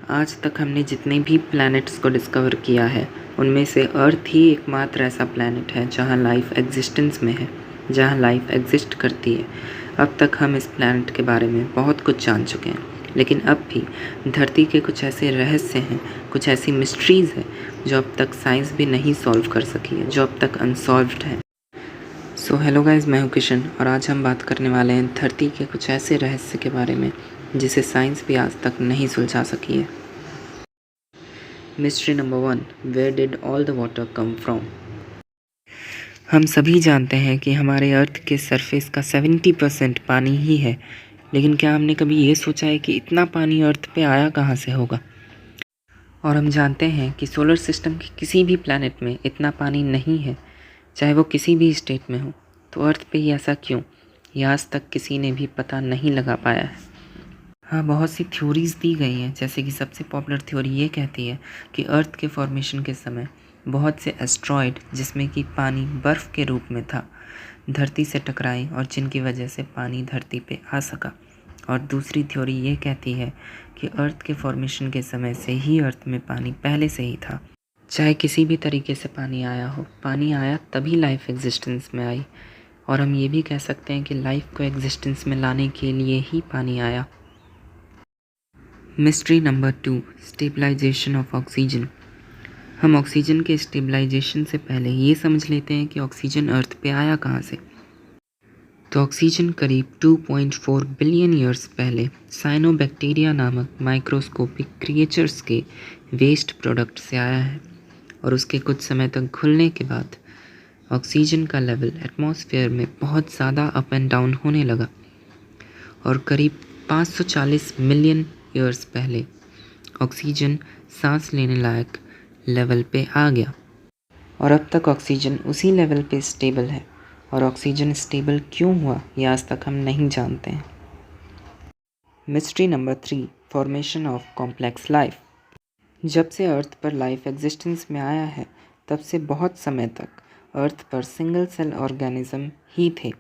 आज तक हमने जितने भी प्लैनेट्स को डिस्कवर किया है उनमें से अर्थ ही एकमात्र ऐसा प्लैनेट है जहाँ लाइफ एग्जिस्टेंस में है, जहाँ लाइफ एग्जिस्ट करती है। अब तक हम इस प्लैनेट के बारे में बहुत कुछ जान चुके हैं, लेकिन अब भी धरती के कुछ ऐसे रहस्य हैं, कुछ ऐसी मिस्ट्रीज़ हैं जो अब तक साइंस भी नहीं सॉल्व कर सकी है, जो अब तक अनसॉल्व्ड है। सो हेलो गाइस, मैं हूँ किशन और आज हम बात करने वाले हैं धरती के कुछ ऐसे रहस्य के बारे में जिसे साइंस भी आज तक नहीं सुलझा सकी है। Mystery number 1, where did all the water come from. हम सभी जानते हैं कि हमारे अर्थ के सरफेस का 70% पानी ही है, लेकिन क्या हमने कभी ये सोचा है कि इतना पानी अर्थ पे आया कहाँ से होगा। और हम जानते हैं कि सोलर सिस्टम के किसी भी प्लैनेट में इतना पानी नहीं है, चाहे वो किसी भी स्टेट में हो। तो अर्थ पे ही ऐसा क्यों, ये आज तक किसी ने भी पता नहीं लगा पाया है। हाँ, बहुत सी थ्योरीज़ दी गई हैं, जैसे कि सबसे पॉपुलर थ्योरी ये कहती है कि अर्थ के फॉर्मेशन के समय बहुत से एस्ट्रॉयड जिसमें कि पानी बर्फ़ के रूप में था धरती से टकराए और जिनकी वजह से पानी धरती पे आ सका। और दूसरी थ्योरी ये कहती है कि अर्थ के फॉर्मेशन के समय से ही अर्थ में पानी पहले से ही था। चाहे किसी भी तरीके से पानी आया हो, पानी आया तभी लाइफ एग्जिस्टेंस में आई। और हम ये भी कह सकते हैं कि लाइफ को एग्जिस्टेंस में लाने के लिए ही पानी आया। Mystery number 2, stabilization of oxygen. हम ऑक्सीजन के स्टेबलाइजेशन से पहले ये समझ लेते हैं कि ऑक्सीजन अर्थ पे आया कहाँ से। तो ऑक्सीजन करीब 2.4 बिलियन ईयर्स पहले साइनोबैक्टीरिया नामक माइक्रोस्कोपिक क्रिएचर्स के वेस्ट प्रोडक्ट से आया है, और उसके कुछ समय तक घुलने के बाद ऑक्सीजन का लेवल एटमॉस्फेयर में बहुत ज़्यादा अप एंड डाउन होने लगा और करीब 540 मिलियन ईयर्स पहले ऑक्सीजन सांस लेने लायक लेवल पे आ गया। और अब तक ऑक्सीजन उसी लेवल पे स्टेबल है, और ऑक्सीजन स्टेबल क्यों हुआ ये आज तक हम नहीं जानते हैं। Mystery number 3, formation of complex life. जब से अर्थ पर लाइफ एग्जिस्टेंस में आया है तब से बहुत समय तक अर्थ पर सिंगल सेल ऑर्गेनिज्म ही थे,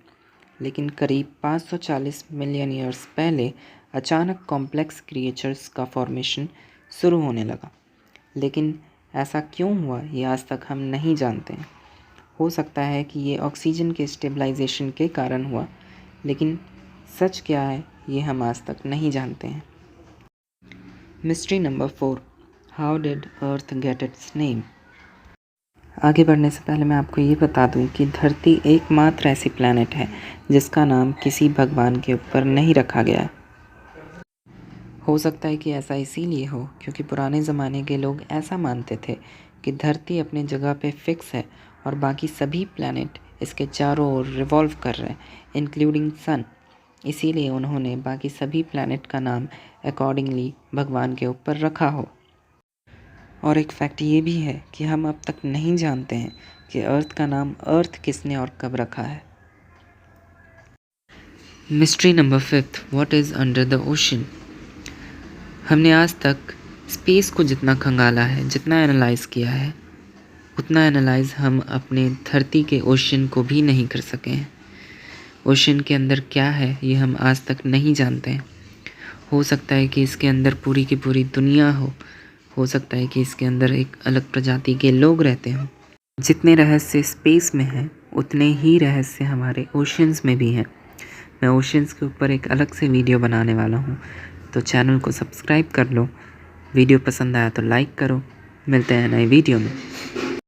लेकिन करीब 540 मिलियन ईयर्स पहले अचानक कॉम्प्लेक्स क्रिएचर्स का फॉर्मेशन शुरू होने लगा। लेकिन ऐसा क्यों हुआ ये आज तक हम नहीं जानते हैं। हो सकता है कि ये ऑक्सीजन के स्टेबलाइजेशन के कारण हुआ, लेकिन सच क्या है ये हम आज तक नहीं जानते हैं। Mystery number 4, how did earth get its name. आगे बढ़ने से पहले मैं आपको ये बता दूं कि धरती एकमात्र ऐसी प्लैनेट है जिसका नाम किसी भगवान के ऊपर नहीं रखा गया है। हो सकता है कि ऐसा इसीलिए हो क्योंकि पुराने ज़माने के लोग ऐसा मानते थे कि धरती अपने जगह पे फिक्स है और बाकी सभी प्लैनेट इसके चारों ओर रिवॉल्व कर रहे हैं, इंक्लूडिंग सन। इसीलिए उन्होंने बाकी सभी प्लैनेट का नाम अकॉर्डिंगली भगवान के ऊपर रखा हो। और एक फैक्ट ये भी है कि हम अब तक नहीं जानते हैं कि अर्थ का नाम अर्थ किसने और कब रखा है। Mystery number 5, what is under the ocean. हमने आज तक स्पेस को जितना खंगाला है, जितना एनालाइज़ किया है, उतना एनालाइज़ हम अपने धरती के ओशन को भी नहीं कर सके हैं। ओशन के अंदर क्या है ये हम आज तक नहीं जानते हैं। हो सकता है कि इसके अंदर पूरी की पूरी दुनिया हो सकता है कि इसके अंदर एक अलग प्रजाति के लोग रहते हों। जितने रहस्य स्पेस में हैं उतने ही रहस्य हमारे ओशंस में भी हैं। मैं ओशंस के ऊपर एक अलग से वीडियो बनाने वाला हूँ, तो चैनल को सब्सक्राइब कर लो। वीडियो पसंद आया तो लाइक करो। मिलते हैं नए वीडियो में।